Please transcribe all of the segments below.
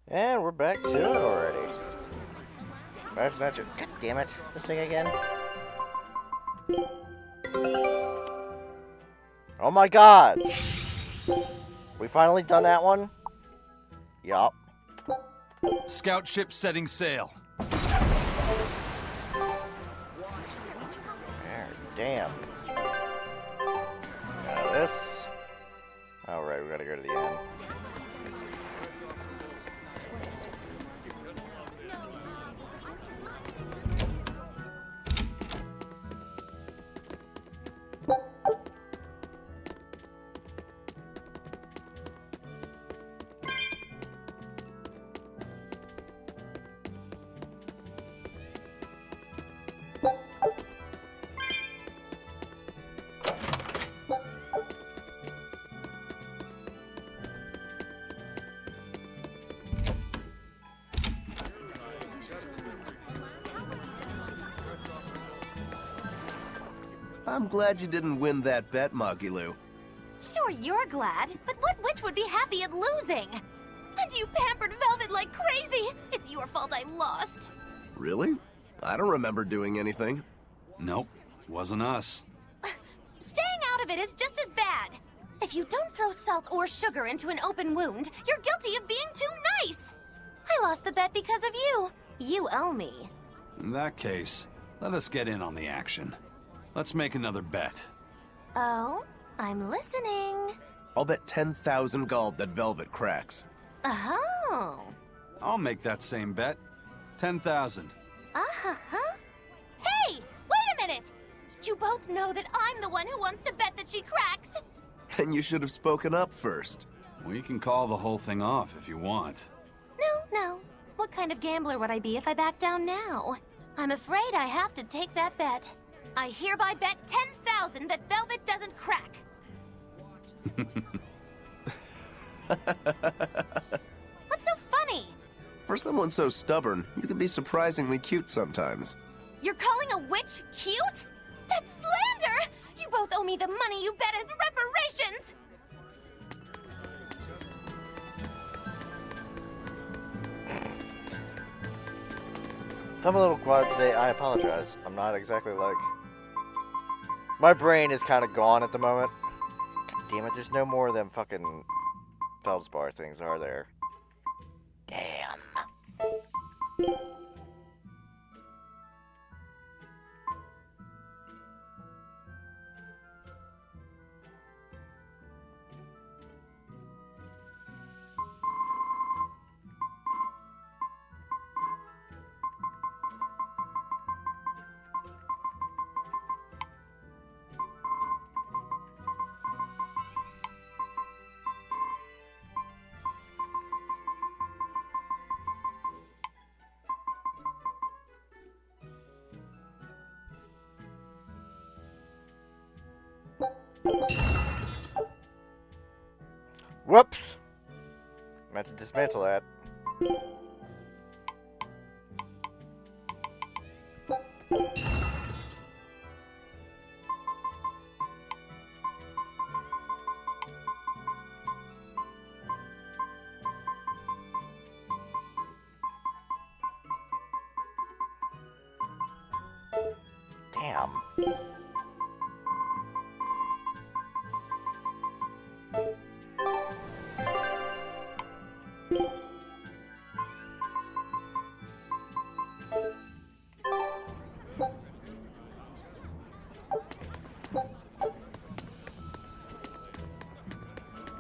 And we're back to it already. God damn it. This thing again. Oh my god! We finally done that one? Yup. Scout ship setting sail. There, damn. Now this. Alright, we gotta go to the end. I'm glad you didn't win that bet, Mogulu. Sure, you're glad, but what witch would be happy at losing? And you pampered Velvet like crazy! It's your fault I lost. Really? I don't remember doing anything. Nope, wasn't us. Staying out of it is just as bad. If you don't throw salt or sugar into an open wound, you're guilty of being too nice. I lost the bet because of you. You owe me. In that case, let us get in on the action. Let's make another bet. Oh? I'm listening. I'll bet 10,000 gold that Velvet cracks. Oh. I'll make that same bet. 10,000. Uh-huh. Hey! Wait a minute! You both know that I'm the one who wants to bet that she cracks. Then you should have spoken up first. We can call the whole thing off if you want. No. What kind of gambler would I be if I back down now? I'm afraid I have to take that bet. I hereby bet 10,000 that Velvet doesn't crack. What's so funny? For someone so stubborn, you can be surprisingly cute sometimes. You're calling a witch cute? That's slander! You both owe me the money you bet as reparations! If I'm a little quiet today, I apologize. I'm not exactly like... My brain is kind of gone at the moment. God damn it, there's no more of them fucking feldspar things, are there? Damn. Whoops! Meant to dismantle that. Damn.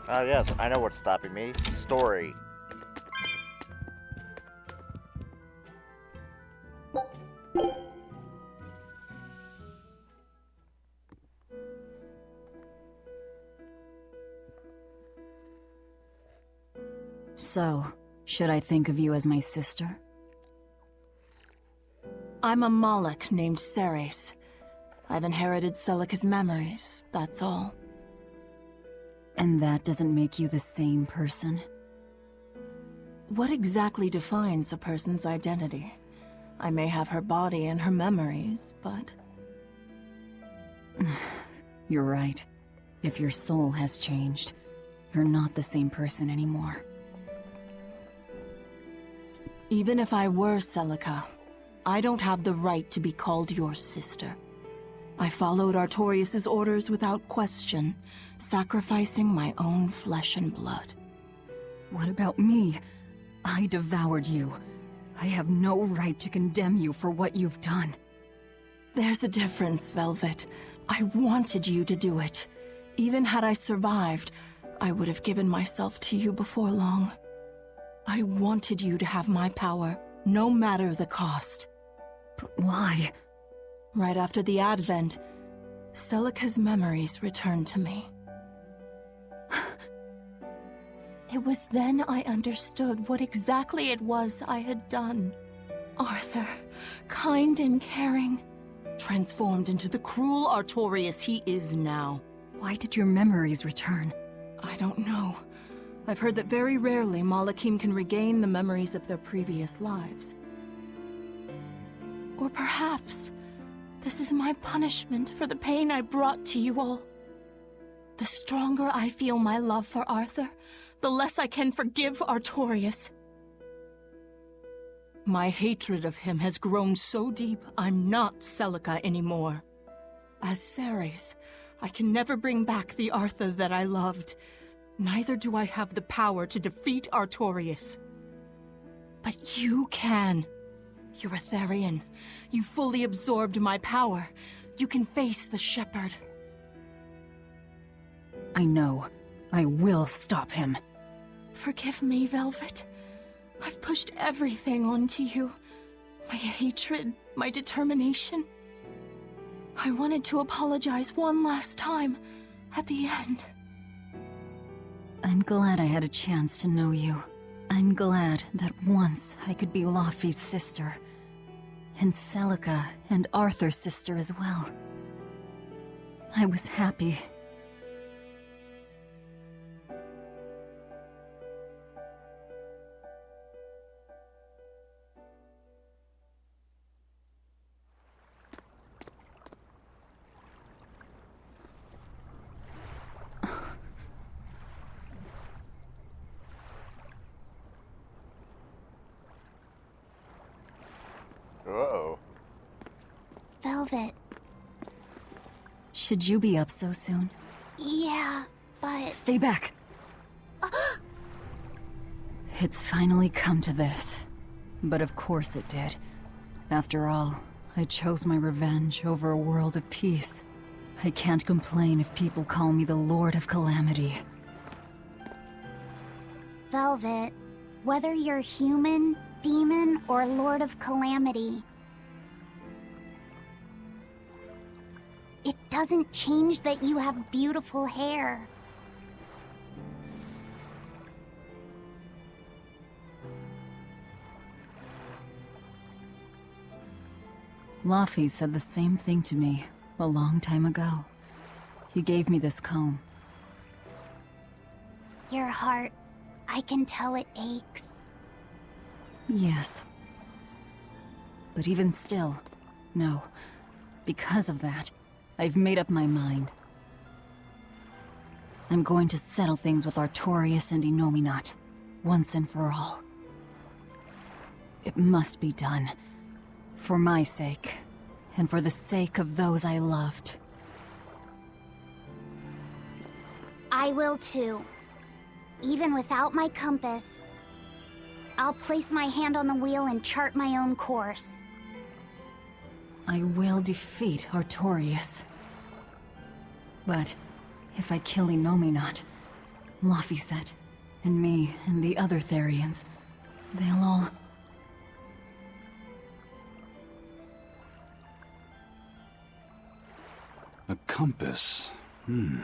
Oh yes, I know what's stopping me. Story. So, should I think of you as my sister? I'm a Moloch named Ceres. I've inherited Celica's memories, that's all. And that doesn't make you the same person? What exactly defines a person's identity? I may have her body and her memories, but... You're right. If your soul has changed, you're not the same person anymore. Even if I were Celica, I don't have the right to be called your sister. I followed Artorius' orders without question, sacrificing my own flesh and blood. What about me? I devoured you. I have no right to condemn you for what you've done. There's a difference, Velvet. I wanted you to do it. Even had I survived, I would have given myself to you before long. I wanted you to have my power, no matter the cost. But why? Right after the Advent, Celica's memories returned to me. It was then I understood what exactly it was I had done. Arthur, kind and caring, transformed into the cruel Artorius he is now. Why did your memories return? I don't know. I've heard that very rarely Malakim can regain the memories of their previous lives. Or perhaps this is my punishment for the pain I brought to you all. The stronger I feel my love for Arthur, the less I can forgive Artorius. My hatred of him has grown so deep, I'm not Celica anymore. As Ceres, I can never bring back the Arthur that I loved. Neither do I have the power to defeat Artorius. But you can. You're a Therian. You fully absorbed my power. You can face the Shepherd. I know. I will stop him. Forgive me, Velvet. I've pushed everything onto you. My hatred, my determination. I wanted to apologize one last time, at the end. I'm glad I had a chance to know you. I'm glad that once I could be Laufey's sister. And Celica and Arthur's sister as well. I was happy. Uh-oh. Velvet. Should you be up so soon? Yeah, but... Stay back! It's finally come to this. But of course it did. After all, I chose my revenge over a world of peace. I can't complain if people call me the Lord of Calamity. Velvet, whether you're human, demon, or Lord of Calamity, it doesn't change that you have beautiful hair. Laufey said the same thing to me a long time ago. He gave me this comb. Your heart, I can tell it aches. Yes. But even still, no. Because of that, I've made up my mind. I'm going to settle things with Artorius and Innominat, once and for all. It must be done. For my sake, and for the sake of those I loved. I will too. Even without my compass, I'll place my hand on the wheel and chart my own course. I will defeat Artorius. But if I kill Innominat, Laufey said, and me and the other Therians, they'll all... A compass. You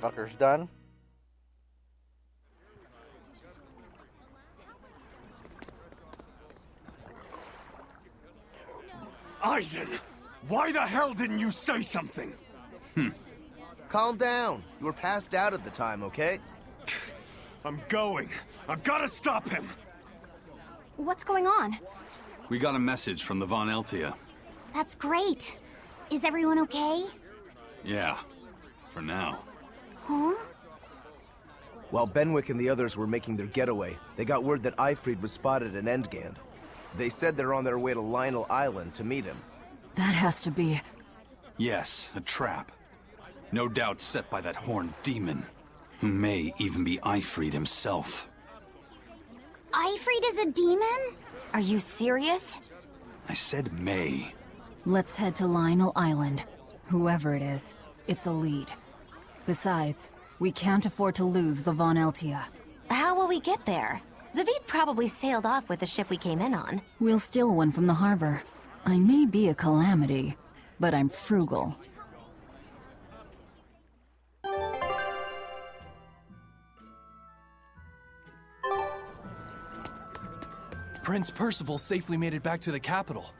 fuckers done? Eisen! Why the hell didn't you say something? Calm down. You were passed out at the time, okay? I'm going. I've got to stop him! What's going on? We got a message from the Von Eltia. That's great. Is everyone okay? Yeah, for now. Huh? While Benwick and the others were making their getaway, they got word that Eifried was spotted at Endgand. They said they're on their way to Lionel Island to meet him. That has to be... Yes, a trap. No doubt set by that horned demon, who may even be Eifried himself. Eifried is a demon? Are you serious? I said may. Let's head to Lionel Island. Whoever it is, it's a lead. Besides, we can't afford to lose the Von Eltia. How will we get there? Zavid probably sailed off with the ship we came in on. We'll steal one from the harbor. I may be a calamity, but I'm frugal. Prince Percival safely made it back to the capital.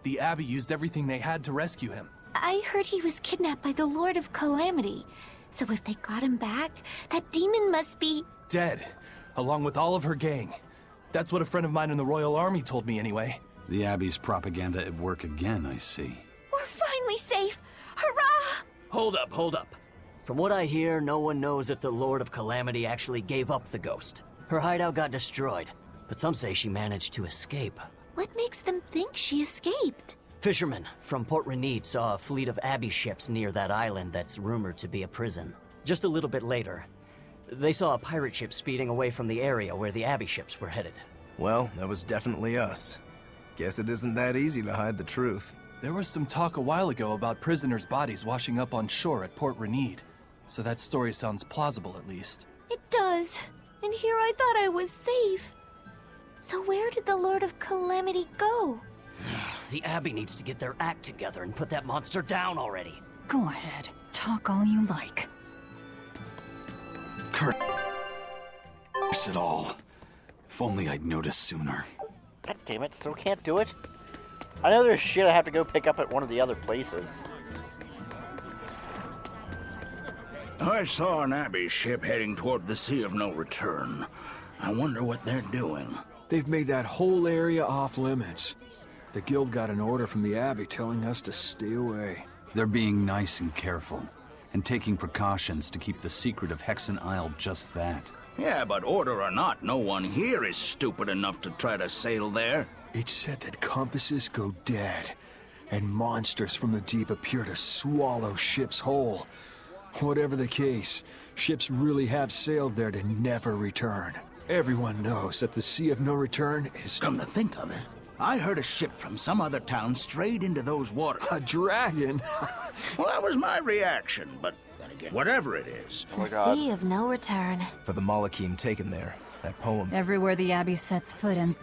The Abbey used everything they had to rescue him. I heard he was kidnapped by the Lord of Calamity. So if they got him back, that demon must be... Dead, along with all of her gang. That's what a friend of mine in the Royal Army told me anyway. The Abbey's propaganda at work again, I see. We're finally safe! Hurrah! Hold up. From what I hear, no one knows if the Lord of Calamity actually gave up the ghost. Her hideout got destroyed, but some say she managed to escape. What makes them think she escaped? Fishermen from Port Renid saw a fleet of Abbey ships near that island that's rumored to be a prison. Just a little bit later, they saw a pirate ship speeding away from the area where the Abbey ships were headed. Well, that was definitely us. Guess it isn't that easy to hide the truth. There was some talk a while ago about prisoners' bodies washing up on shore at Port Renid, so that story sounds plausible at least. It does. And here I thought I was safe. So where did the Lord of Calamity go? The Abbey needs to get their act together and put that monster down already. Go ahead. Talk all you like. Curse it all. If only I'd noticed sooner. God damn it, still can't do it? I know there's shit I have to go pick up at one of the other places. I saw an Abbey ship heading toward the Sea of No Return. I wonder what they're doing. They've made that whole area off limits. The Guild got an order from the Abbey telling us to stay away. They're being nice and careful, and taking precautions to keep the secret of Hexen Isle just that. Yeah, but order or not, no one here is stupid enough to try to sail there. It's said that compasses go dead, and monsters from the deep appear to swallow ships whole. Whatever the case, ships really have sailed there to never return. Everyone knows that the Sea of No Return is... Come to think of it, I heard a ship from some other town strayed into those waters. a dragon? Well, that was my reaction, but then again, whatever it is. Oh my The God. Sea of No Return. For the Malachim taken there, that poem. Everywhere the Abbey sets foot and...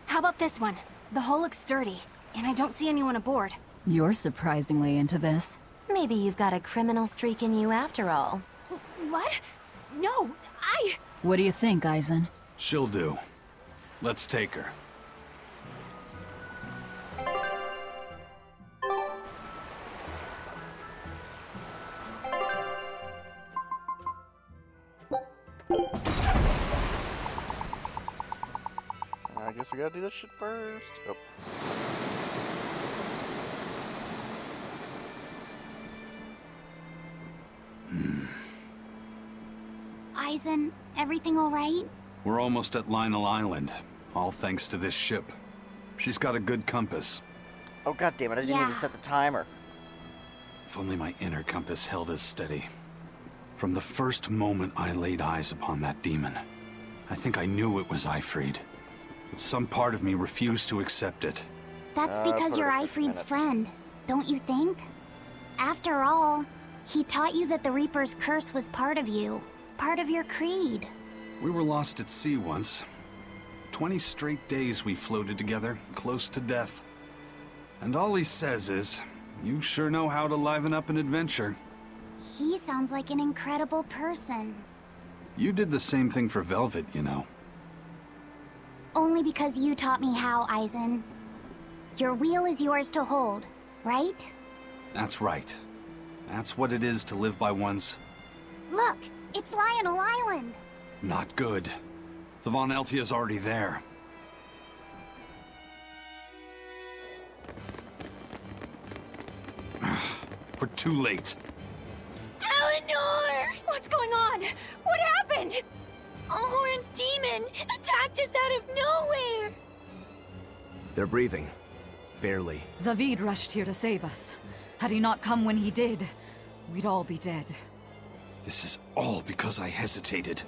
How about this one? The hull looks sturdy, and I don't see anyone aboard. You're surprisingly into this. Maybe you've got a criminal streak in you after all. What? No, What do you think, Eisen? She'll do. Let's take her. I guess we gotta do this shit first. Oh. Eisen, everything all right? We're almost at Lionel Island, all thanks to this ship. She's got a good compass. Oh god damn it, I didn't even Yeah. set the timer. If only my inner compass held as steady. From the first moment I laid eyes upon that demon, I think I knew it was Eifried. But some part of me refused to accept it. That's because put you're it at 50 Eifried's minutes. friend, don't you think? After all, he taught you that the Reaper's curse was part of you, part of your creed. We were lost at sea once. 20 straight days we floated together, close to death. And all he says is, you sure know how to liven up an adventure. He sounds like an incredible person. You did the same thing for Velvet, you know. Only because you taught me how, Eisen. Your wheel is yours to hold, right? That's right. That's what it is to live by one's... Look, it's Lionel Island. Not good. The Von Eltia's already there. We're too late. Eleanor! What's going on? What happened? Horn's demon attacked us out of nowhere! They're breathing. Barely. Zavid rushed here to save us. Had he not come when he did, we'd all be dead. This is all because I hesitated.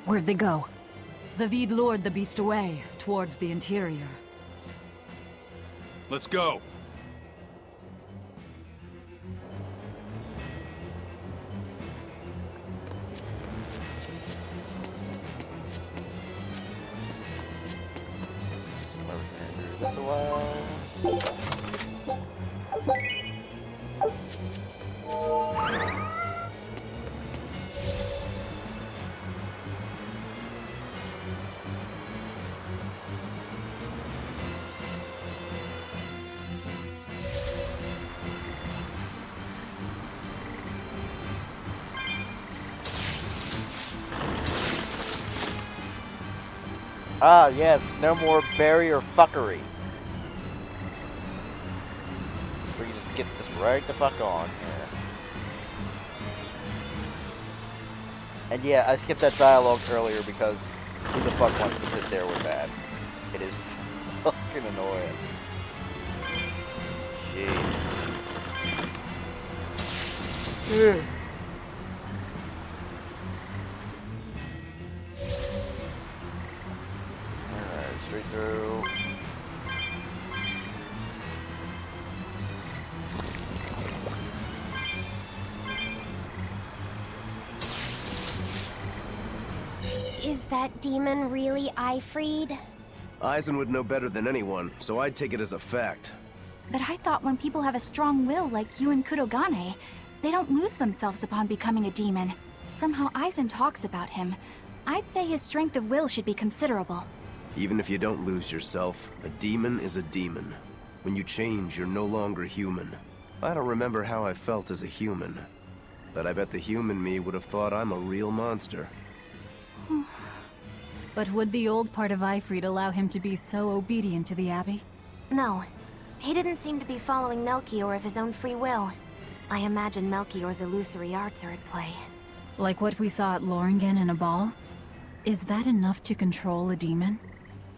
Where'd they go? Zavid lured the beast away, towards the interior. Let's go. This a while. Ah, yes, no more barrier fuckery. We can just get this right the fuck on here. And yeah, I skipped that dialogue earlier because who the fuck wants to sit there with that? It is fucking annoying. Jeez. Straight through. Is that demon really Ifried? Eisen would know better than anyone, so I'd take it as a fact. But I thought when people have a strong will like you and Kurogane, they don't lose themselves upon becoming a demon. From how Eisen talks about him, I'd say his strength of will should be considerable. Even if you don't lose yourself, a demon is a demon. When you change, you're no longer human. I don't remember how I felt as a human, but I bet the human me would have thought I'm a real monster. But would the old part of Ifried allow him to be so obedient to the Abbey? No. He didn't seem to be following Melchior of his own free will. I imagine Melchior's illusory arts are at play. Like what we saw at Loringen in a ball? Is that enough to control a demon?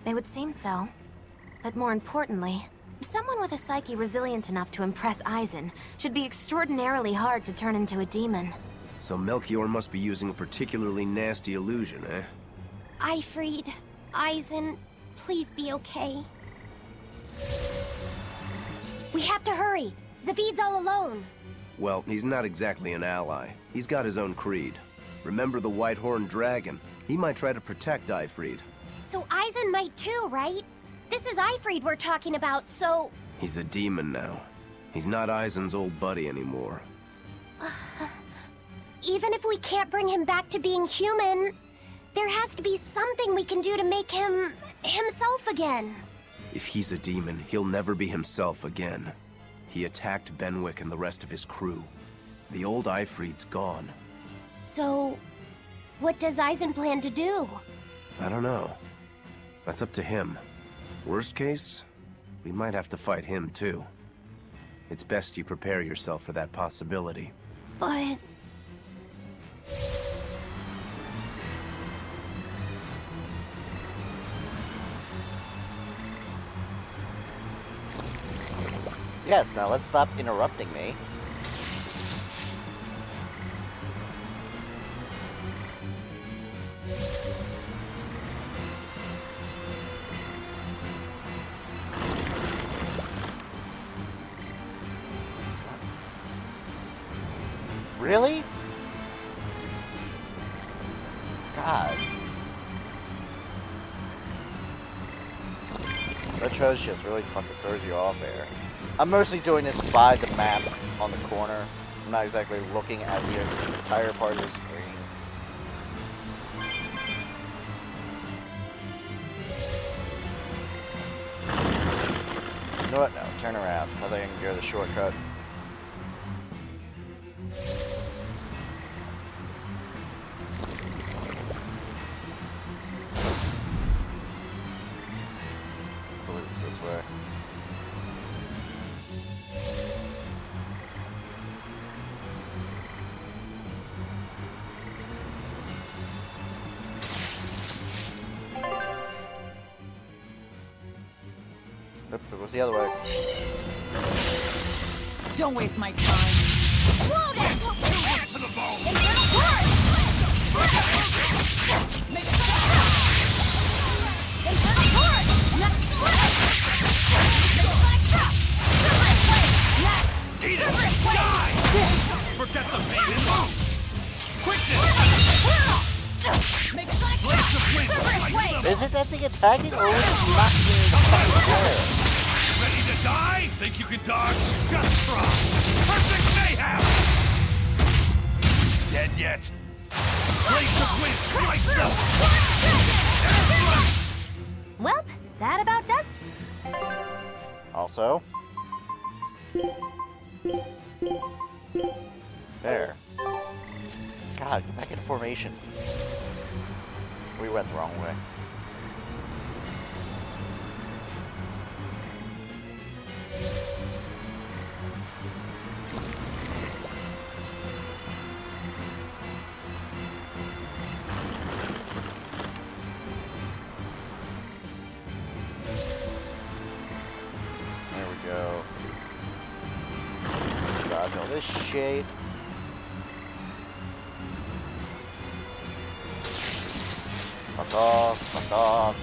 They would seem so. But more importantly, someone with a psyche resilient enough to impress Eisen should be extraordinarily hard to turn into a demon. So Melchior must be using a particularly nasty illusion, eh? Ifried, Eisen, please be okay. We have to hurry! Zavid's all alone! Well, he's not exactly an ally. He's got his own creed. Remember the White-Horned Dragon? He might try to protect Ifried. So Eisen might too, right? This is Ifried we're talking about, so... He's a demon now. He's not Eisen's old buddy anymore. Even if we can't bring him back to being human, there has to be something we can do to make him... himself again. If he's a demon, he'll never be himself again. He attacked Benwick and the rest of his crew. The old Ifried's gone. So... what does Eisen plan to do? I don't know. That's up to him. Worst case, we might have to fight him too. It's best you prepare yourself for that possibility. But... Yes, now let's stop interrupting me. Really? God. That trash just really fucking throws you off there. I'm mostly doing this by the map on the corner. I'm not exactly looking at the entire part of the screen. know what? No, turn around. I think I can go the shortcut. I believe it's this way. Nope, it was the other way. Don't waste my time. Whoa there! To the bone! Infernal Torch! Make it stop! Infernal Torch! Next! Sonic Trap! Super Flame! Next! Eat it! Super Flame! Die! Forget the beam and move! Quickness! Make it Sonic Blaze of wind! Super Right Flame! to the Is it that thing attacking, or is it not getting the fucking flare? Ready to die? Think you can dodge? Just try! Perfect mayhem! Dead yet? Blaze of wind! Right now! Well, that about does. Also. There. God, get back into formation. We went the wrong way. There we go. Dodge all this shit. Fuck off, fuck off.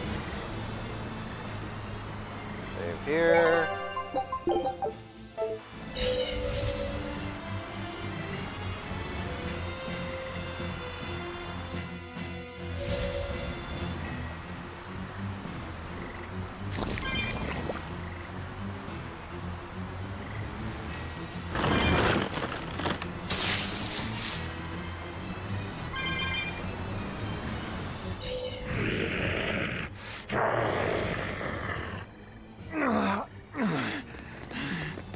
Save here.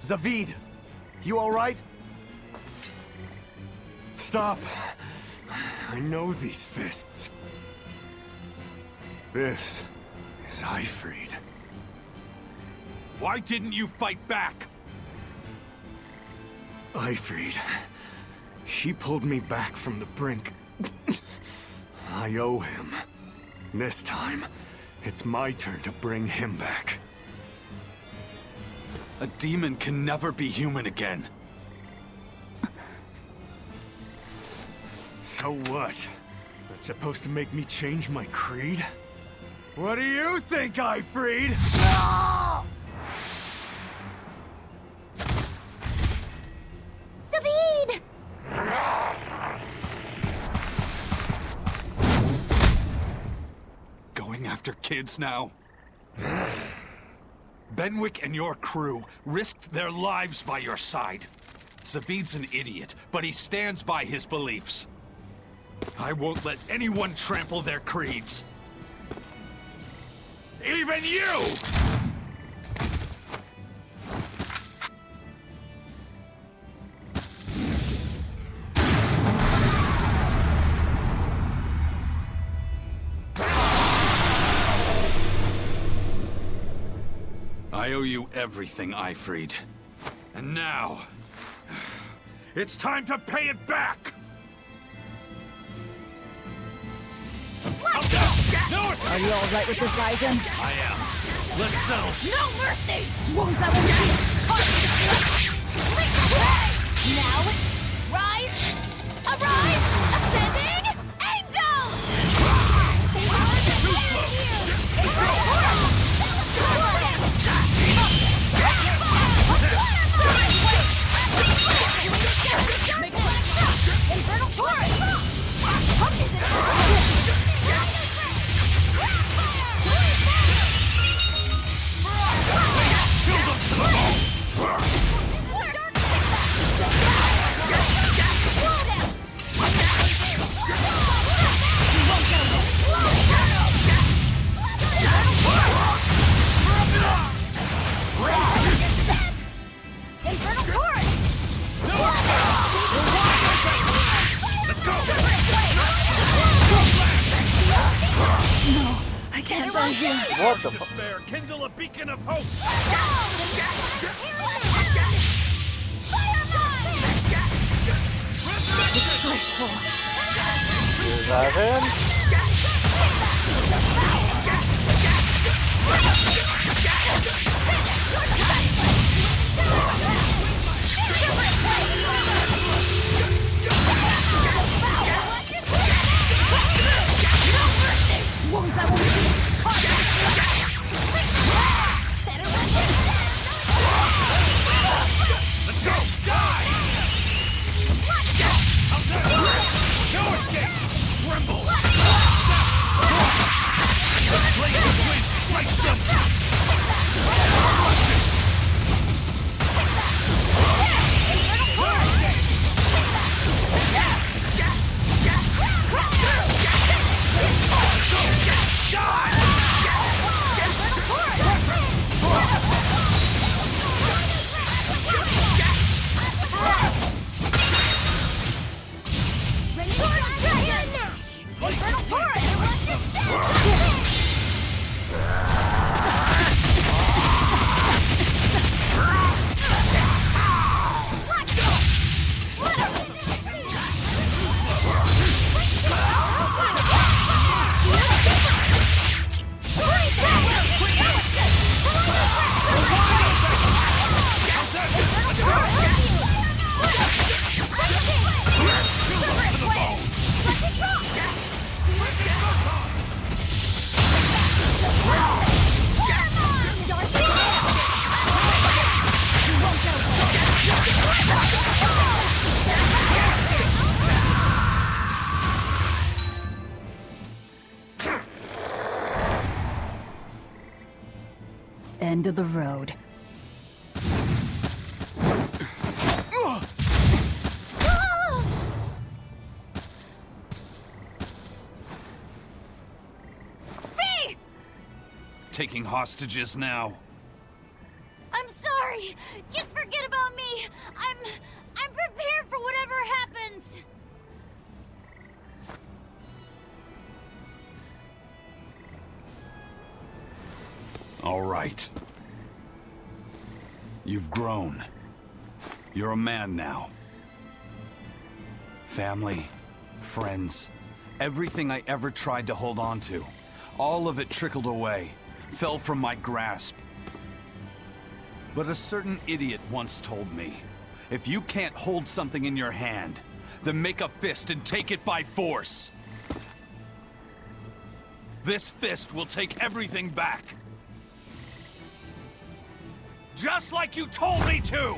Zavid, you all right? Stop. I know these fists. This is Ifrid. Why didn't you fight back? Ifrid. She pulled me back from the brink. I owe him. This time, it's my turn to bring him back. A demon can never be human again. So what? That's supposed to make me change my creed? What do you think, Ifrid? Zavid! Going after kids now? Benwick and your crew risked their lives by your side. Zavid's an idiot, but he stands by his beliefs. I won't let anyone trample their creeds. Even you! I owe you everything, Ifrid. And now, it's time to pay it back! Are you all right with this, Eisen? I am. Let's settle. No mercy! Wounds that will Now, rise, arise, ascending, angel! Infernal Torch! What the fuck? Despair, kindle a beacon of hope! Is that him? Let's go! Die! No escape! Tremble! Blade of wind, strike them! End of the road. Taking hostages now. I'm sorry. Just forget about me. I'm prepared for whatever happens. All right. You've grown. You're a man now. Family, friends, everything I ever tried to hold on to, all of it trickled away, fell from my grasp. But a certain idiot once told me, if you can't hold something in your hand, then make a fist and take it by force. This fist will take everything back. Just like you told me to!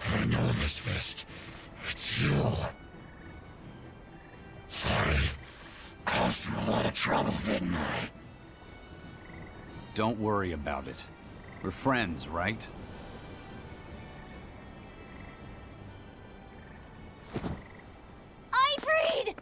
I know this fist. It's you. Sorry. Caused you a lot of trouble, didn't I? Don't worry about it. We're friends, right? Ifrid!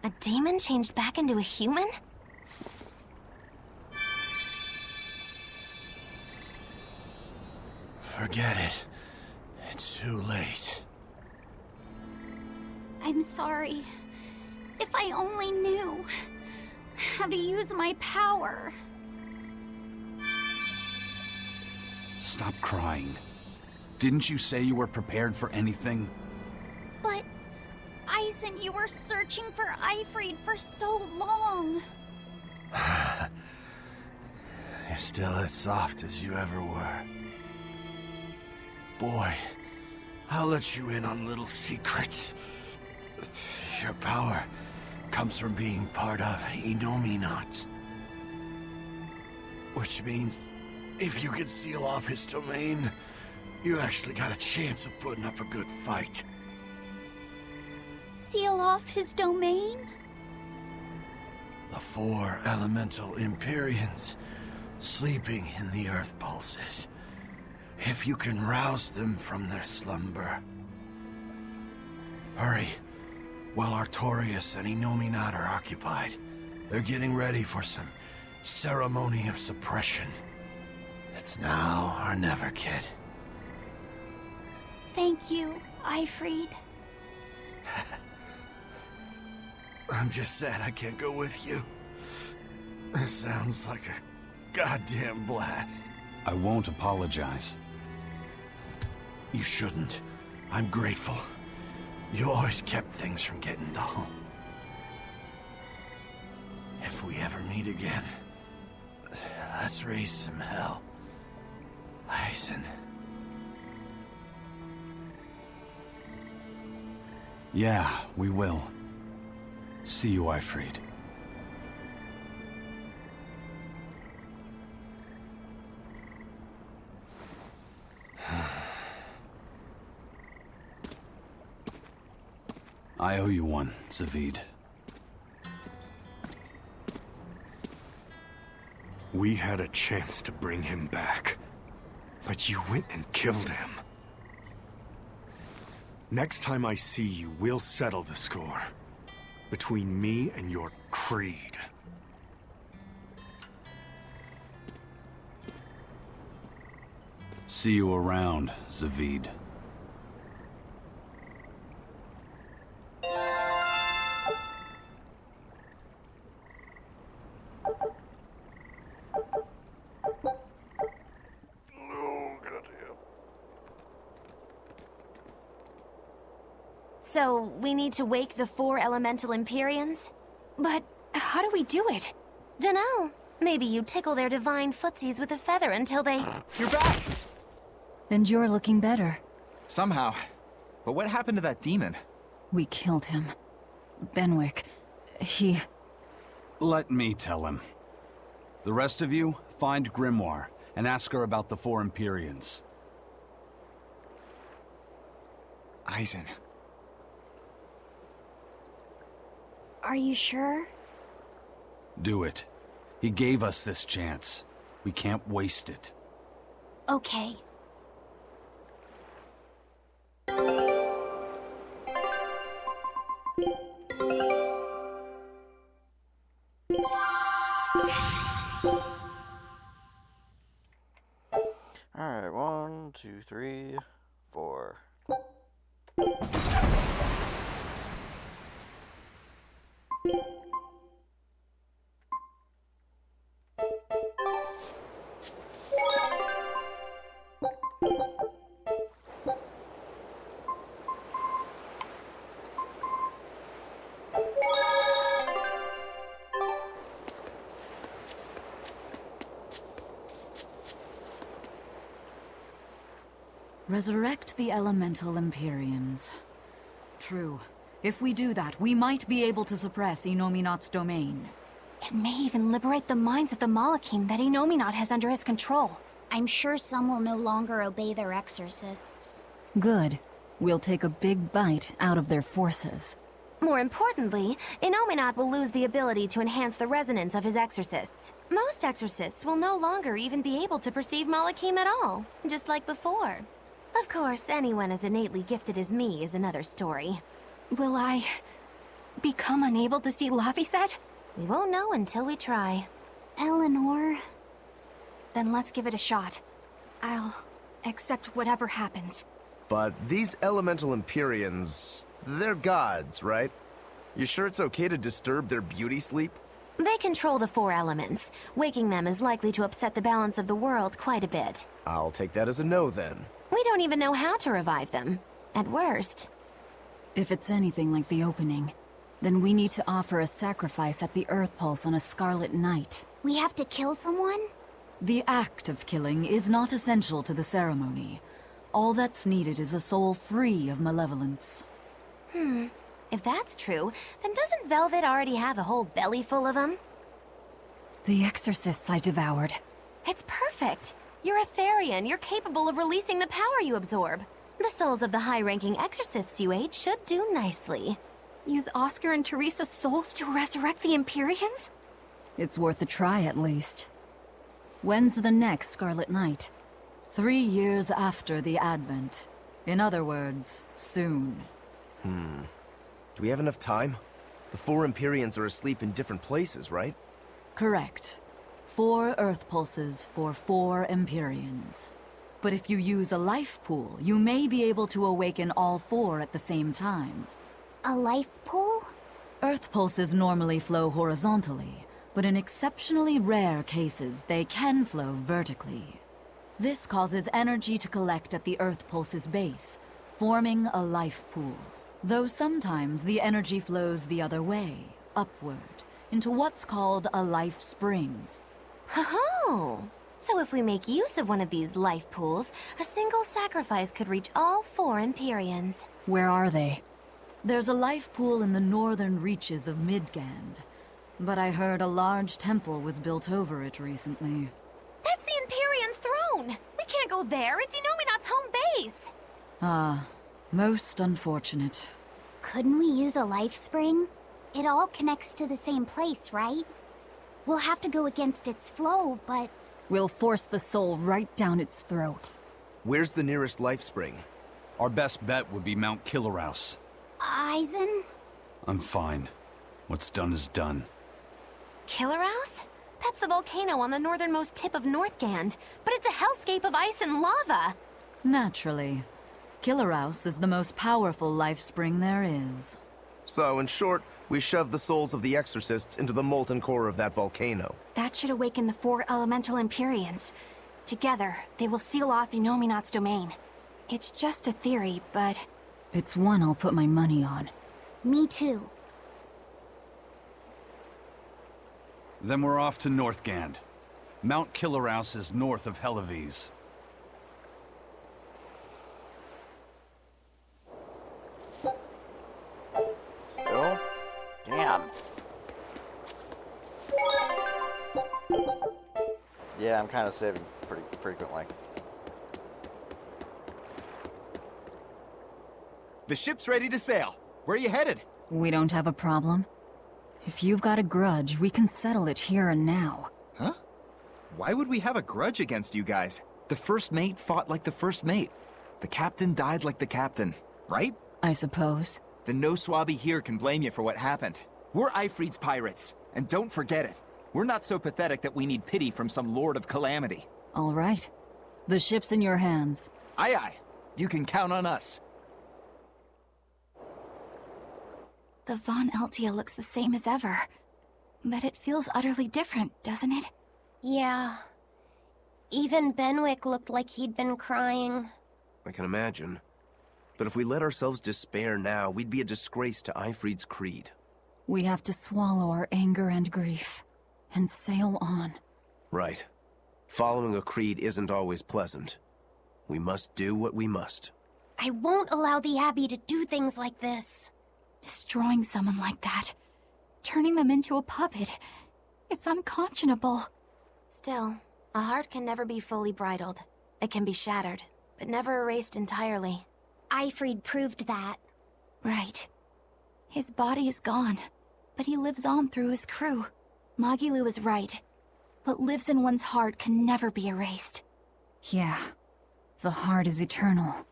A demon changed back into a human? Forget it. It's too late. I'm sorry. If I only knew how to use my power. Stop crying. Didn't you say you were prepared for anything? But, Eisen, you were searching for Ifrid for so long. You're still as soft as you ever were. Boy, I'll let you in on little secrets. Your power comes from being part of Innominat. Which means, if you can seal off his domain, you actually got a chance of putting up a good fight. Seal off his domain? The The 4 elemental Empyreans sleeping in the earth pulses. If you can rouse them from their slumber. Hurry, while Artorias and Enominat are occupied. They're getting ready for some ceremony of suppression. It's now or never, kid. Thank you, Ifrid. I'm just sad I can't go with you. It sounds like a goddamn blast. I won't apologize. You shouldn't. I'm grateful. You always kept things from getting dull. If we ever meet again, let's raise some hell. Eisen. Yeah, we will. See you, Ifrid. I owe you one, Zavid. We had a chance to bring him back, but you went and killed him. Next time I see you, we'll settle the score. Between me and your creed. See you around, Zavid. So, we need to wake the 4 elemental Empyreans? But how do we do it? Dunno. Maybe you tickle their divine footsies with a feather until they... You're back! And you're looking better. Somehow. But what happened to that demon? We killed him. Benwick. He... Let me tell him. The rest of you, find Grimoire and ask her about the 4 Empyreans. Eisen. Are you sure? Do it. He gave us this chance. We can't waste it. Okay. Alright, 1, 2, 3, 4. Resurrect the elemental Empyreans. True. If we do that, we might be able to suppress Enominat's domain. It may even liberate the minds of the Malakim that Enominat has under his control. I'm sure some will no longer obey their exorcists. Good. We'll take a big bite out of their forces. More importantly, Enominat will lose the ability to enhance the resonance of his exorcists. Most exorcists will no longer even be able to perceive Malakim at all, just like before. Of course, anyone as innately gifted as me is another story. Will I... become unable to see Laphicet? We won't know until we try. Eleanor... Then let's give it a shot. I'll accept whatever happens. But these elemental Empyreans, they're gods, right? You sure it's okay to disturb their beauty sleep? They control the 4 elements. Waking them is likely to upset the balance of the world quite a bit. I'll take that as a no, then. We don't even know how to revive them. At worst. If it's anything like the opening, then we need to offer a sacrifice at the Earth Pulse on a scarlet night. We have to kill someone? The act of killing is not essential to the ceremony. All that's needed is a soul free of malevolence. If that's true, then doesn't Velvet already have a whole belly full of them? The exorcists I devoured. It's perfect! You're a Therian. You're capable of releasing the power you absorb. The souls of the high-ranking exorcists you ate should do nicely. Use Oscar and Teresa's souls to resurrect the Empyreans? It's worth a try at least. When's the next Scarlet Night? 3 years after the Advent. In other words, soon. Do we have enough time? The 4 Empyreans are asleep in different places, right? Correct. 4 Earth pulses for 4 Empyreans. But if you use a life pool, you may be able to awaken all 4 at the same time. A life pool? Earth pulses normally flow horizontally, but in exceptionally rare cases, they can flow vertically. This causes energy to collect at the Earth pulse's base, forming a life pool. Though sometimes the energy flows the other way, upward, into what's called a life spring. Oh, so if we make use of one of these life pools, a single sacrifice could reach all 4 Empyreans. Where are they? There's a life pool in the northern reaches of Midgand, but I heard a large temple was built over it recently. That's the Empyrean throne! We can't go there, it's Inominat's home base! Most unfortunate. Couldn't we use a life spring? It all connects to the same place, right? We'll have to go against its flow, but... We'll force the soul right down its throat. Where's the nearest life spring? Our best bet would be Mount Killerhouse. Eisen? I'm fine. What's done is done. Killerhouse? That's the volcano on the northernmost tip of Northgand, but it's a hellscape of ice and lava! Naturally. Killerhouse is the most powerful life spring there is. So, in short, we shove the souls of the exorcists into the molten core of that volcano. That should awaken the 4 elemental Empyreans. Together, they will seal off Inominat's domain. It's just a theory, but... It's one I'll put my money on. Me too. Then we're off to Northgand. Mount Killerhouse is north of Helives. Still? Damn. Yeah, I'm kind of saving pretty frequently. The ship's ready to sail. Where are you headed? We don't have a problem. If you've got a grudge, we can settle it here and now. Huh? Why would we have a grudge against you guys? The first mate fought like the first mate. The captain died like the captain, right? I suppose. Then no swabby here can blame you for what happened. We're Ifrit's pirates, and don't forget it. We're not so pathetic that we need pity from some Lord of Calamity. All right. The ship's in your hands. Aye aye. You can count on us. The Von Eltia looks the same as ever. But it feels utterly different, doesn't it? Yeah. Even Benwick looked like he'd been crying. I can imagine. But if we let ourselves despair now, we'd be a disgrace to Ifrit's creed. We have to swallow our anger and grief, and sail on. Right. Following a creed isn't always pleasant. We must do what we must. I won't allow the Abbey to do things like this. Destroying someone like that. Turning them into a puppet. It's unconscionable. Still, a heart can never be fully bridled. It can be shattered, but never erased entirely. Ifrit proved that. Right. His body is gone, but he lives on through his crew. Magilu is right. What lives in one's heart can never be erased. Yeah. The heart is eternal.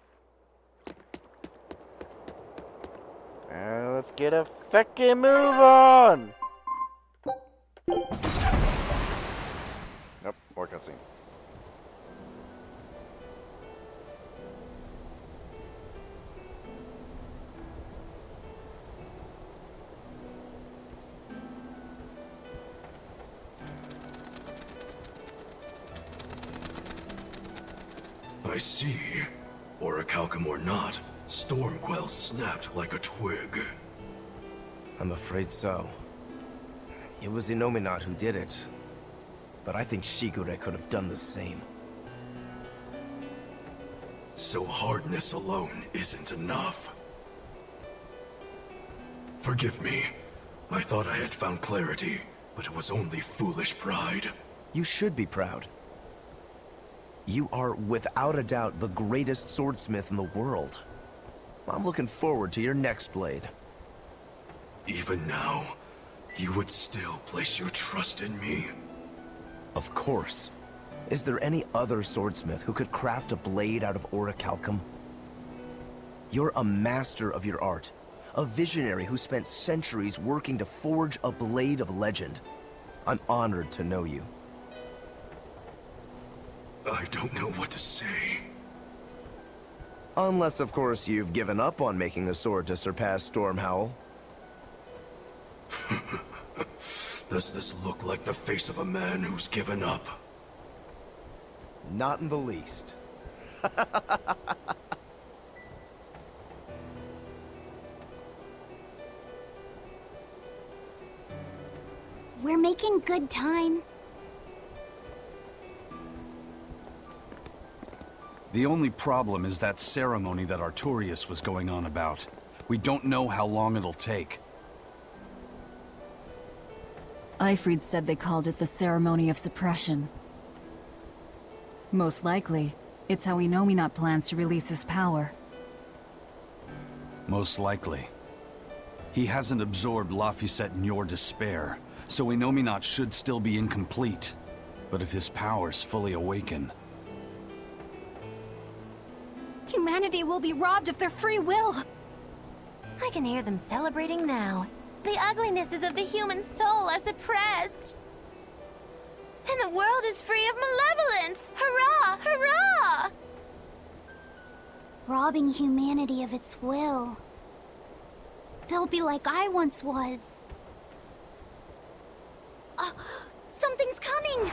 Let's get a fucking move on! Nope, more cutscene. I see. Orichalcum or not, Stormquell snapped like a twig. I'm afraid so. It was Inominat who did it. But I think Shigure could have done the same. So hardness alone isn't enough. Forgive me. I thought I had found clarity, but it was only foolish pride. You should be proud. You are, without a doubt, the greatest swordsmith in the world. I'm looking forward to your next blade. Even now, You would still place your trust in me? Of course. Is there any other swordsmith who could craft a blade out of orichalcum? You're a master of your art. A visionary who spent centuries working to forge a blade of legend. I'm honored to know you. I don't know what to say. Unless, of course, you've given up on making a sword to surpass Stormhowl. Does this look like the face of a man who's given up? Not in the least. We're making good time. The only problem is that ceremony that Artorius was going on about. We don't know how long it'll take. Ifrid said they called it the Ceremony of Suppression. Most likely, it's how Inominat plans to release his power. Most likely. He hasn't absorbed Laphicet in your despair, so Inominat should still be incomplete. But if his powers fully awaken... Humanity will be robbed of their free will. I can hear them celebrating now. The uglinesses of the human soul are suppressed. And the world is free of malevolence! Hurrah! Hurrah! Robbing humanity of its will. They'll be like I once was. Something's coming!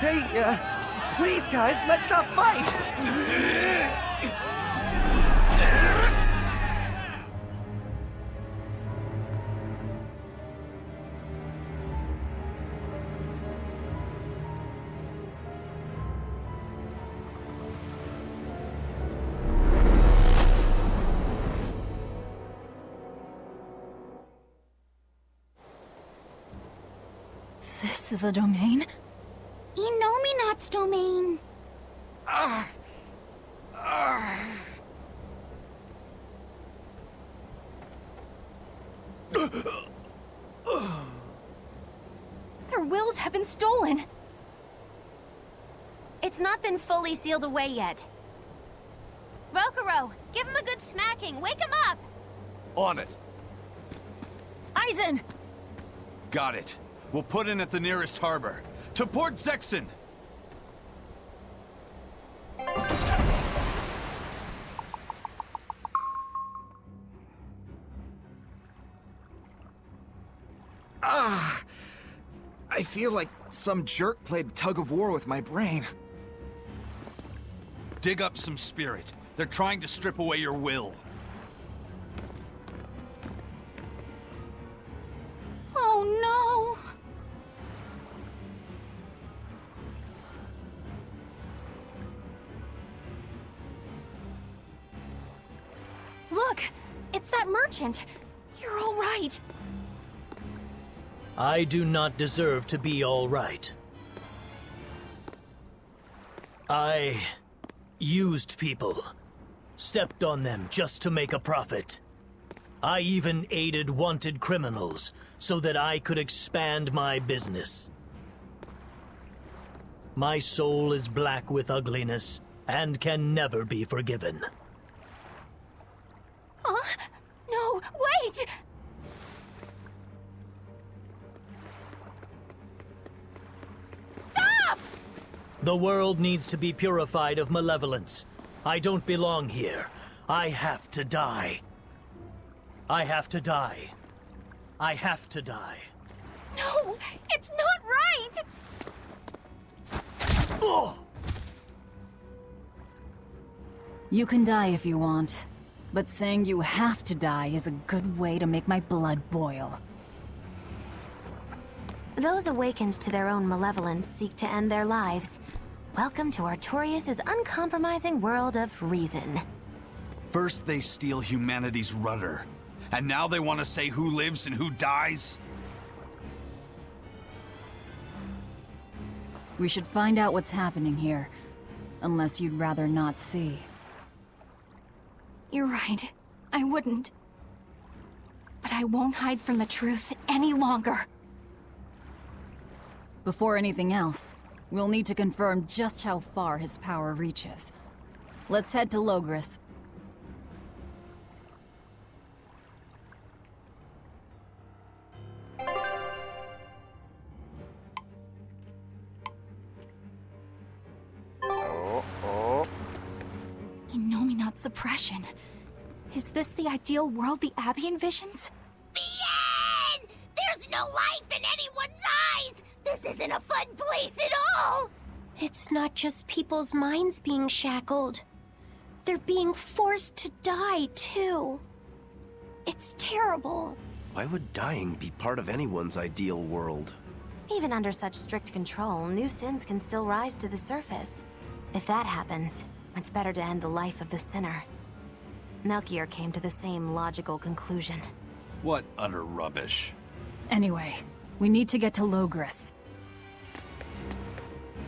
Hey, please guys, let's not fight! This is a domain? Inominat's domain. Their wills have been stolen. It's not been fully sealed away yet. Rokuro, give him a good smacking. Wake him up! On it. Aizen! Got it. We'll put in at the nearest harbor. To Port Zexen! I feel like some jerk played tug-of-war with my brain. Dig up some spirit. They're trying to strip away your will. Oh no! Look! It's that merchant! You're all right! I do not deserve to be all right. I used people, stepped on them just to make a profit. I even aided wanted criminals so that I could expand my business. My soul is black with ugliness and can never be forgiven. Huh? No, wait! Stop! The world needs to be purified of malevolence. I don't belong here. I have to die. I have to die. I have to die. No, it's not right! Oh! You can die if you want, but saying you have to die is a good way to make my blood boil. Those awakened to their own malevolence seek to end their lives. Welcome to Artorias' uncompromising world of reason. First they steal humanity's rudder, and now they want to say who lives and who dies? We should find out what's happening here, unless you'd rather not see. You're right. I wouldn't. But I won't hide from the truth any longer. Before anything else, we'll need to confirm just how far his power reaches. Let's head to Logris. Innominate suppression. Is this the ideal world the Abbey envisions? Bien! There's no life in anyone's eyes! This isn't a fun place at all! It's not just people's minds being shackled. They're being forced to die, too. It's terrible. Why would dying be part of anyone's ideal world? Even under such strict control, new sins can still rise to the surface. If that happens, it's better to end the life of the sinner. Melchior came to the same logical conclusion. What utter rubbish. Anyway, we need to get to Logris.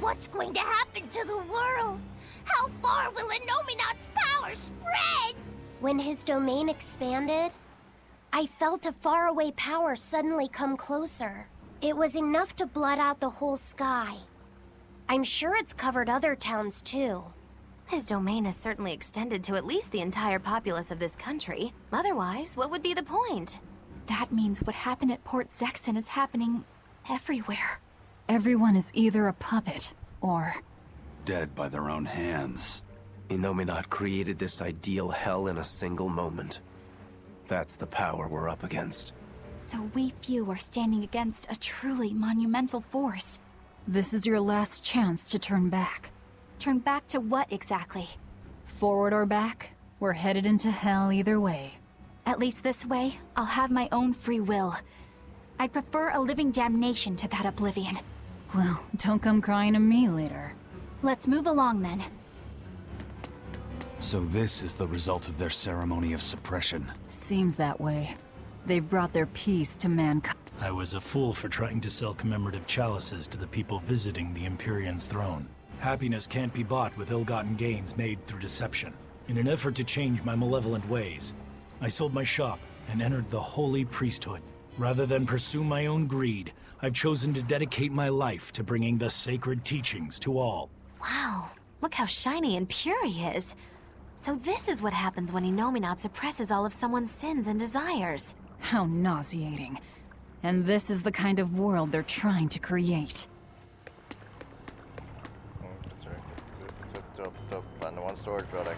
What's going to happen to the world? How far will Innominate's power spread? When his domain expanded, I felt a faraway power suddenly come closer. It was enough to blot out the whole sky. I'm sure it's covered other towns too. His domain has certainly extended to at least the entire populace of this country. Otherwise, what would be the point? That means what happened at Port Zexon is happening everywhere. Everyone is either a puppet, or... dead by their own hands. Innominate created this ideal hell in a single moment. That's the power we're up against. So we few are standing against a truly monumental force. This is your last chance to turn back. Turn back to what exactly? Forward or back, we're headed into hell either way. At least this way, I'll have my own free will. I'd prefer a living damnation to that oblivion. Well, don't come crying to me later. Let's move along then. So this is the result of their ceremony of suppression. Seems that way. They've brought their peace to mankind. I was a fool for trying to sell commemorative chalices to the people visiting the Empyrean's throne. Happiness can't be bought with ill-gotten gains made through deception. In an effort to change my malevolent ways, I sold my shop and entered the holy priesthood. Rather than pursue my own greed, I've chosen to dedicate my life to bringing the sacred teachings to all. Wow, look how shiny and pure he is. So this is what happens when Innominate suppresses all of someone's sins and desires. How nauseating. And this is the kind of world they're trying to create. Find the one storage building.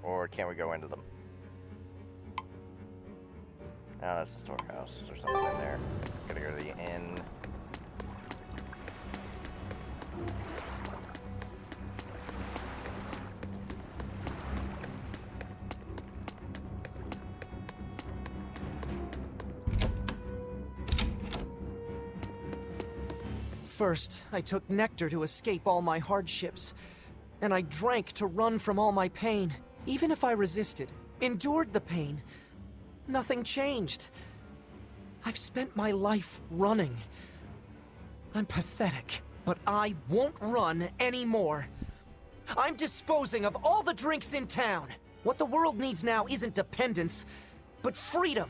Or can we go into them? Oh, that's the storehouse. Is there something in there? Gotta go to the inn. First, I took nectar to escape all my hardships, and I drank to run from all my pain. Even if I resisted, endured the pain, nothing changed. I've spent my life running. I'm pathetic, but I won't run anymore. I'm disposing of all the drinks in town. What the world needs now isn't dependence, but freedom.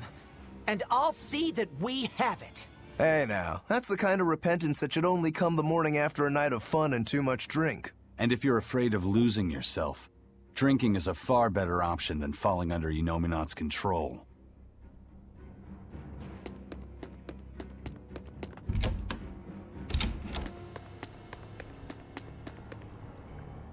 And I'll see that we have it. Hey now, that's the kind of repentance that should only come the morning after a night of fun and too much drink. And if you're afraid of losing yourself, drinking is a far better option than falling under Innominate's control.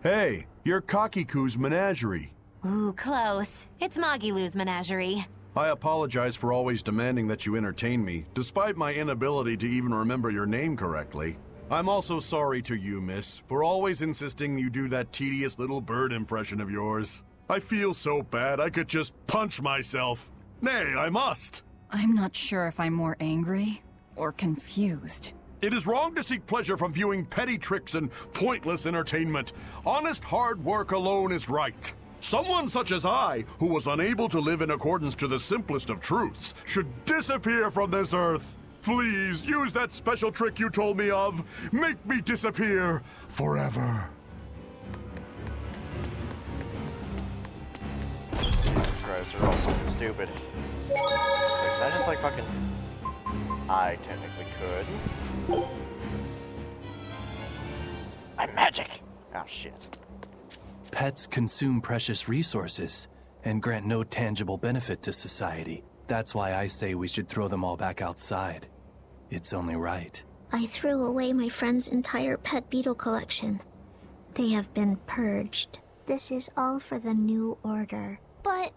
Hey, you're Kakiku's menagerie. Ooh, close. It's Magilu's menagerie. I apologize for always demanding that you entertain me, despite my inability to even remember your name correctly. I'm also sorry to you, miss, for always insisting you do that tedious little bird impression of yours. I feel so bad I could just punch myself. Nay, I must. I'm not sure if I'm more angry or confused. It is wrong to seek pleasure from viewing petty tricks and pointless entertainment. Honest hard work alone is right. Someone such as I, who was unable to live in accordance to the simplest of truths, should disappear from this earth. Please, use that special trick you told me of. Make me disappear forever. Jesus Christ, they're all fucking stupid. Wait, can I just like fucking... I technically could. I'm magic! Oh shit. Pets consume precious resources and grant no tangible benefit to society. That's why I say we should throw them all back outside. It's only right. I threw away my friend's entire pet beetle collection. They have been purged. This is all for the new order. But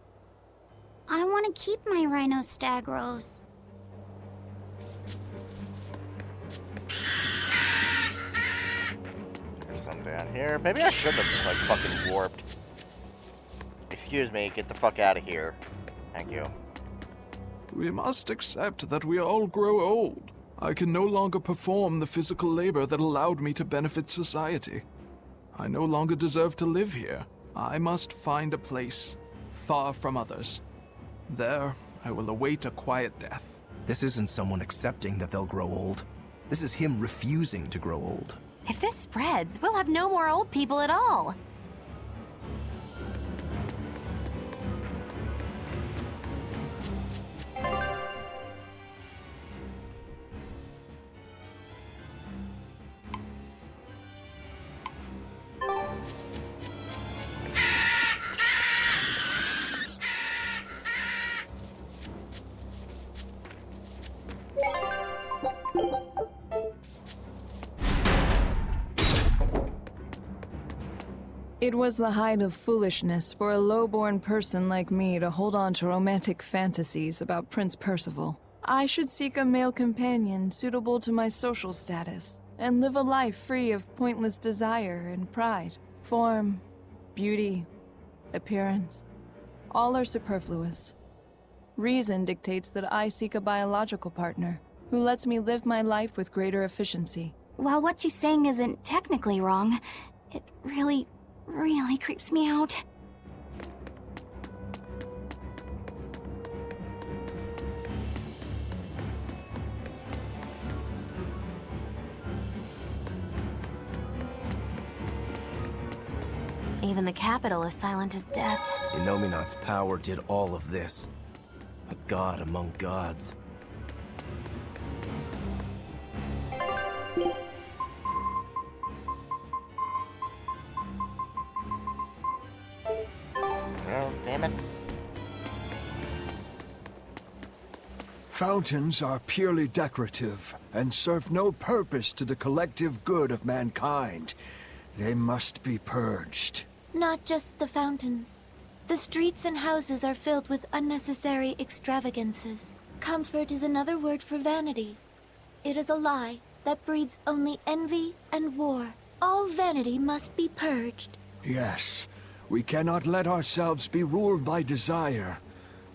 I want to keep my rhinostagros. There's some down here. Maybe I should have just like fucking warped. Excuse me, get the fuck out of here. Thank you. We must accept that we all grow old. I can no longer perform the physical labor that allowed me to benefit society. I no longer deserve to live here. I must find a place far from others. There, I will await a quiet death. This isn't someone accepting that they'll grow old. This is him refusing to grow old. If this spreads, we'll have no more old people at all. It was the height of foolishness for a low-born person like me to hold on to romantic fantasies about Prince Percival. I should seek a male companion suitable to my social status, and live a life free of pointless desire and pride. Form, beauty, appearance, all are superfluous. Reason dictates that I seek a biological partner, who lets me live my life with greater efficiency. While what she's saying isn't technically wrong, it really creeps me out. Even the capital is silent as death. Innominat's power did all of this. A god among gods. Oh, damn it. Fountains are purely decorative and serve no purpose to the collective good of mankind. They must be purged. Not just the fountains. The streets and houses are filled with unnecessary extravagances. Comfort is another word for vanity. It is a lie that breeds only envy and war. All vanity must be purged. Yes, we cannot let ourselves be ruled by desire.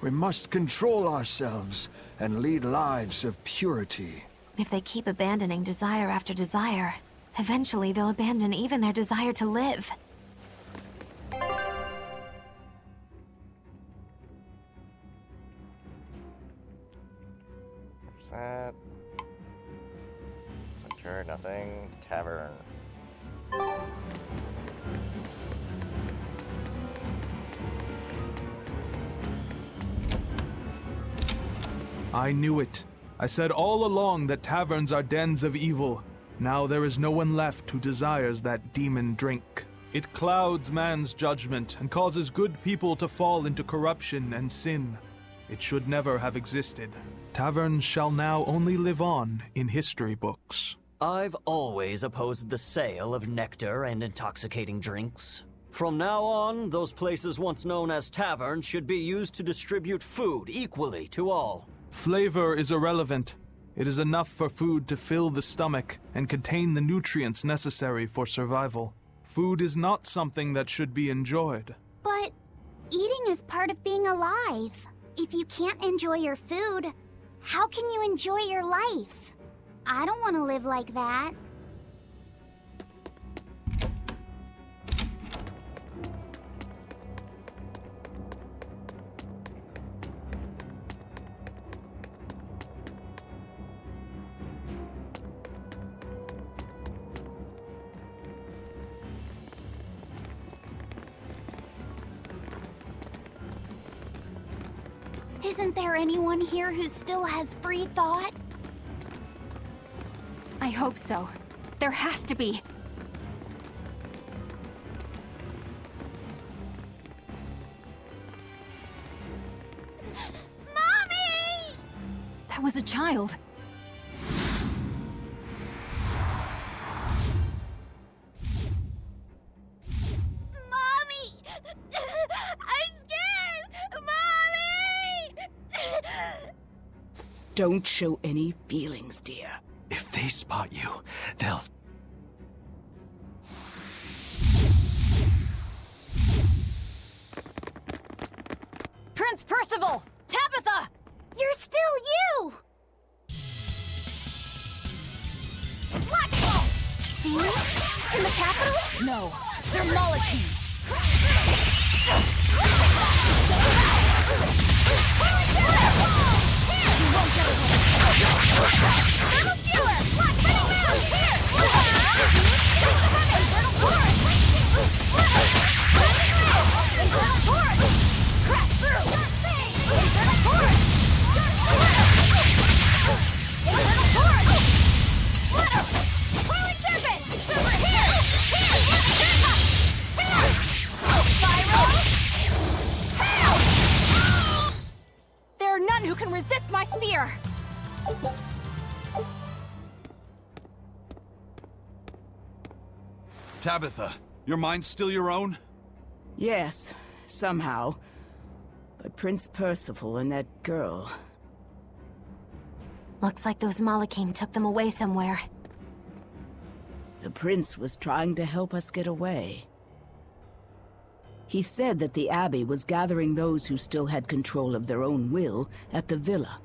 We must control ourselves and lead lives of purity. If they keep abandoning desire after desire, eventually they'll abandon even their desire to live. What's that? Center, nothing. Tavern. I knew it. I said all along that taverns are dens of evil. Now there is no one left who desires that demon drink. It clouds man's judgment and causes good people to fall into corruption and sin. It should never have existed. Taverns shall now only live on in history books. I've always opposed the sale of nectar and intoxicating drinks. From now on, those places once known as taverns should be used to distribute food equally to all. Flavor is irrelevant. It is enough for food to fill the stomach and contain the nutrients necessary for survival. Food is not something that should be enjoyed. But eating is part of being alive. If you can't enjoy your food, how can you enjoy your life? I don't want to live like that. Isn't there anyone here who still has free thought? I hope so. There has to be. Mommy! That was a child. Mommy! I'm scared! Mommy! Don't show any feelings, dear. If they spot you, they'll... Prince Percival! Tabitha! You're still you! Flagpole! Demons? In the capital? No, they're Malachim. Little fewer! Black metal moon! Here! Internal torus! Crash through! Internal torus! Internal torus! Splitter! Whirling serpent! Super here! Spiral! There are none who can resist my spear! Tabitha, your mind's still your own? Yes, somehow. But Prince Percival and that girl... Looks like those Malachim took them away somewhere. The prince was trying to help us get away. He said that the Abbey was gathering those who still had control of their own will at the villa.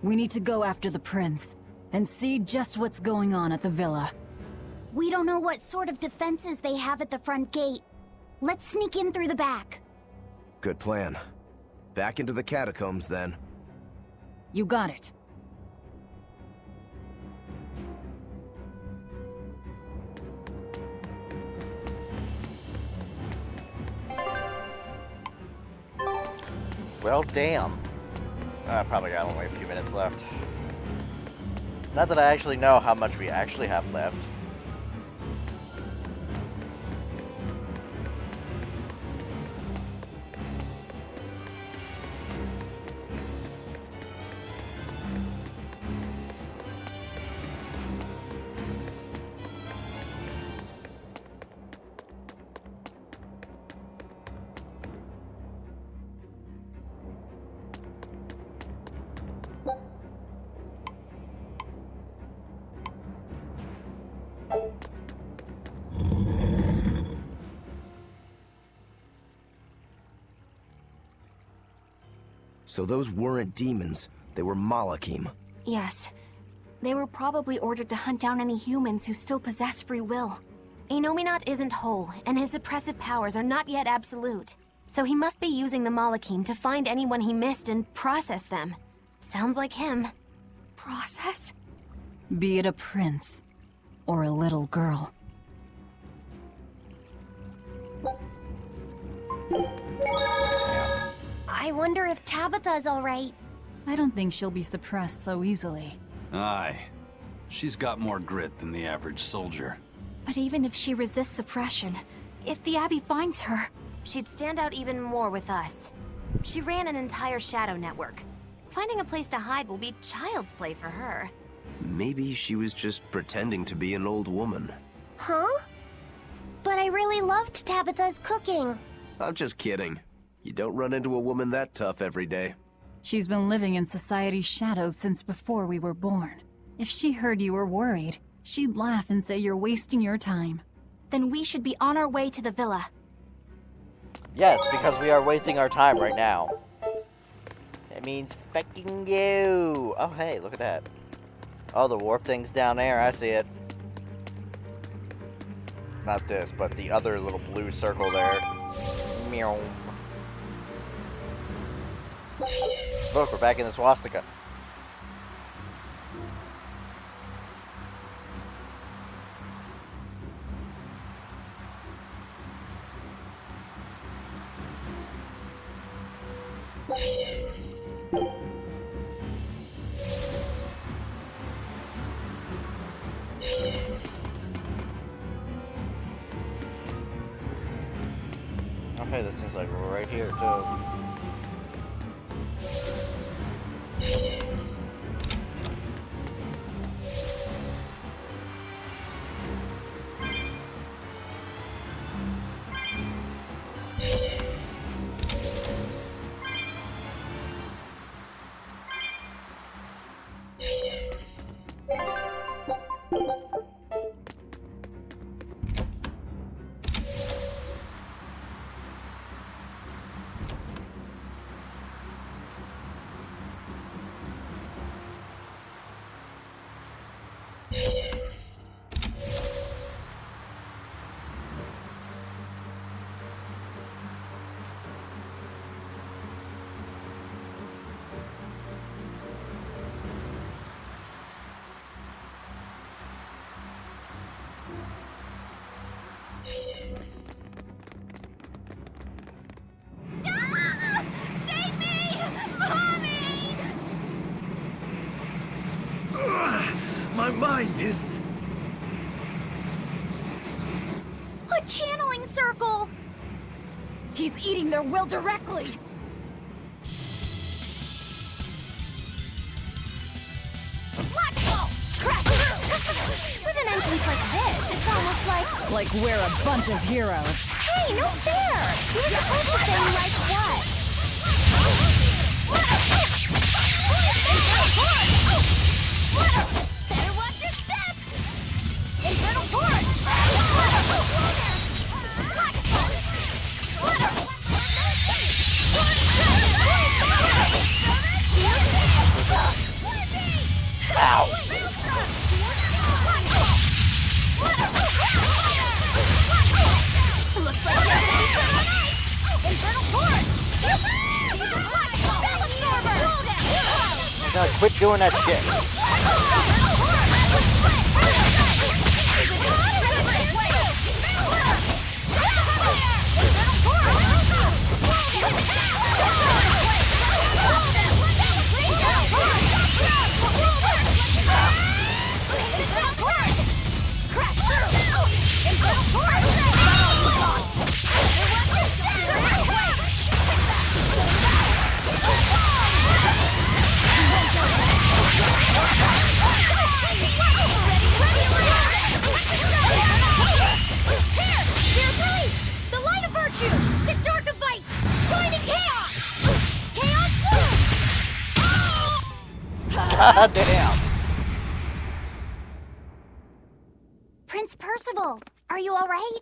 We need to go after the prince and see just what's going on at the villa. We don't know what sort of defenses they have at the front gate. Let's sneak in through the back. Good plan. Back into the catacombs, then. You got it. Well, damn. I probably got only a few minutes left. Not that I actually know how much we actually have left. So those weren't demons, they were Malachim. Yes. They were probably ordered to hunt down any humans who still possess free will. Inominat isn't whole, and his suppressive powers are not yet absolute. So he must be using the Malachim to find anyone he missed and process them. Sounds like him. Process? Be it a prince or a little girl. I wonder if Tabitha's alright. I don't think she'll be suppressed so easily. Aye. She's got more grit than the average soldier. But even if she resists suppression, if the Abbey finds her... She'd stand out even more with us. She ran an entire shadow network. Finding a place to hide will be child's play for her. Maybe she was just pretending to be an old woman. Huh? But I really loved Tabitha's cooking. I'm just kidding. You don't run into a woman that tough every day. She's been living in society's shadows since before we were born. If she heard you were worried, she'd laugh and say you're wasting your time. Then we should be on our way to the villa. Yes, because we are wasting our time right now. It means fucking you. Oh, hey, look at that. Oh, the warp thing's down there. I see it. Not this, but the other little blue circle there. Meow. Look, we're back in the swastika. Okay, this thing's like right here too. My mind is... A channeling circle! He's eating their will directly! With an entrance like this, it's almost like... Like we're a bunch of heroes. Hey, no fair! You were supposed to say like what? Better watch your step! Infernal torch! Ow! Looks like Infernal torch! You gotta quit doing that shit. God damn. Prince Percival, are you all right?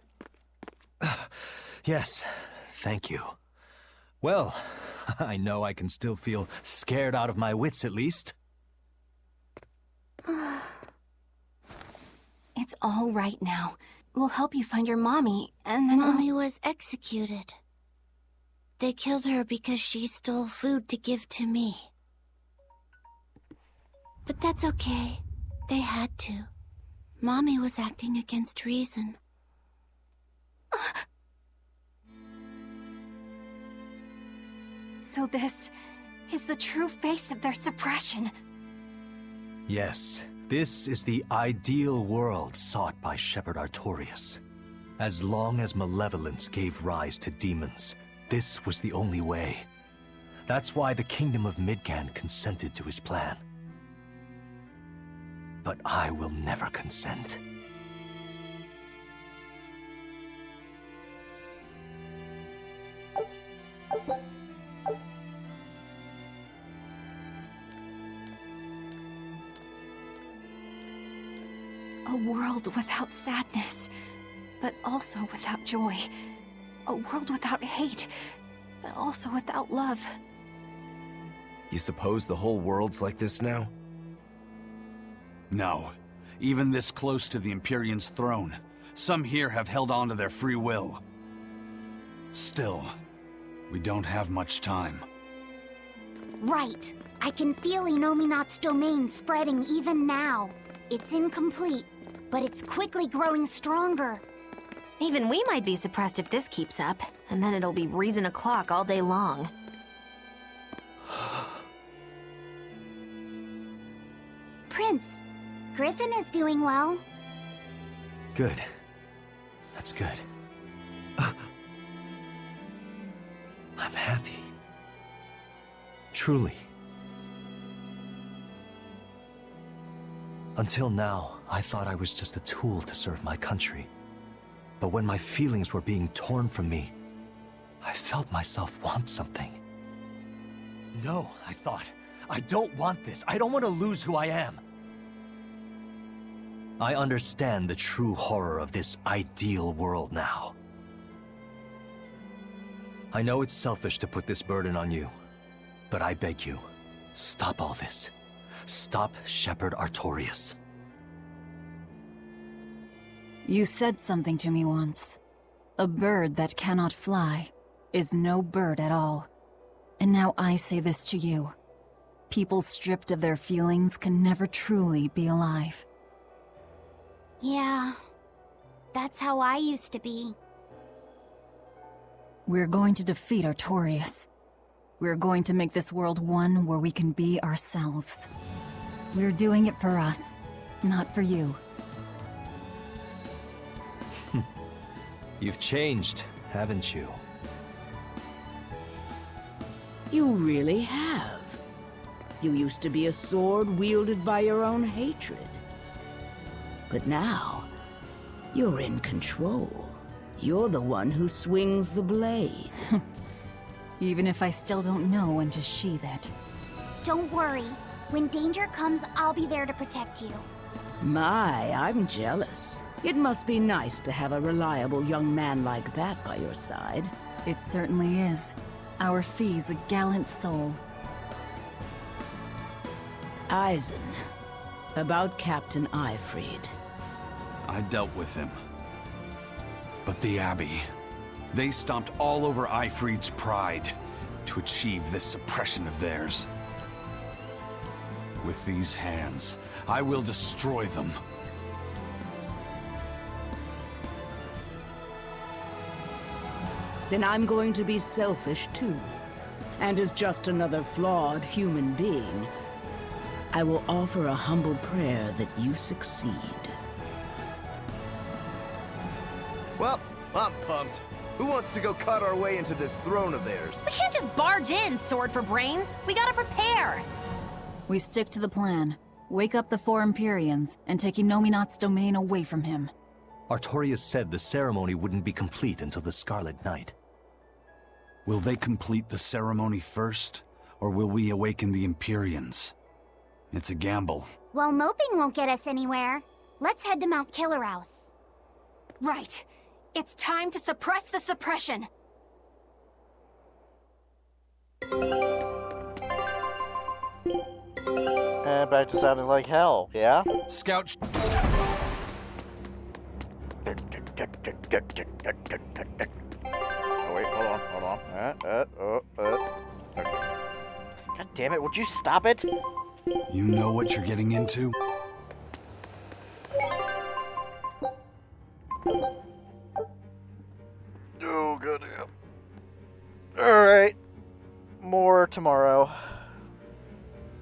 Yes, thank you. Well, I know I can still feel scared out of my wits at least. It's all right now. We'll help you find your mommy, and then Mommy was executed. They killed her because she stole food to give to me. But that's okay. They had to. Mommy was acting against reason. So this is the true face of their suppression. Yes, this is the ideal world sought by Shepherd Artorias. As long as malevolence gave rise to demons, this was the only way. That's why the Kingdom of Midgand consented to his plan. but I will never consent. A world without sadness, but also without joy. A world without hate, but also without love. You suppose the whole world's like this now? No. Even this close to the Empyrean's throne, some here have held on to their free will. Still, we don't have much time. Right. I can feel Inominat's domain spreading even now. It's incomplete, but it's quickly growing stronger. Even we might be suppressed if this keeps up, and then it'll be reason o'clock all day long. Prince, Griffin is doing well. Good. That's good. I'm happy. Truly. Until now, I thought I was just a tool to serve my country. But when my feelings were being torn from me, I felt myself want something. No, I thought. I don't want this. I don't want to lose who I am. I understand the true horror of this ideal world now. I know it's selfish to put this burden on you, but I beg you, stop all this. Stop Shepherd Artorias. You said something to me once. A bird that cannot fly is no bird at all. And now I say this to you. People stripped of their feelings can never truly be alive. Yeah, that's how I used to be. We're going to defeat Artorias. We're going to make this world one where we can be ourselves. We're doing it for us, not for you. You've changed, haven't you? You really have. You used to be a sword wielded by your own hatred. But now, you're in control. You're the one who swings the blade. Even if I still don't know when to sheathe it. Don't worry. When danger comes, I'll be there to protect you. My, I'm jealous. It must be nice to have a reliable young man like that by your side. It certainly is. Our Fee's a gallant soul. Eisen, about Captain Eifried. I dealt with him. But the Abbey, they stomped all over Eifried's pride to achieve this suppression of theirs. With these hands, I will destroy them. Then I'm going to be selfish too. And as just another flawed human being, I will offer a humble prayer that you succeed. Well, I'm pumped. Who wants to go cut our way into this throne of theirs? We can't just barge in, Sword for Brains. We gotta prepare. We stick to the plan. Wake up the four Empyreans and take Inominat's domain away from him. Artorias said the ceremony wouldn't be complete until the Scarlet Night. Will they complete the ceremony first, or will we awaken the Empyreans? It's a gamble. Well, moping won't get us anywhere. Let's head to Mount Killerhouse. Right. It's time to suppress the suppression. Back to sounding like hell, yeah? Scout. Oh, wait, hold on. God damn it, would you stop it? You know what you're getting into? Oh, goddamn. Alright. More tomorrow.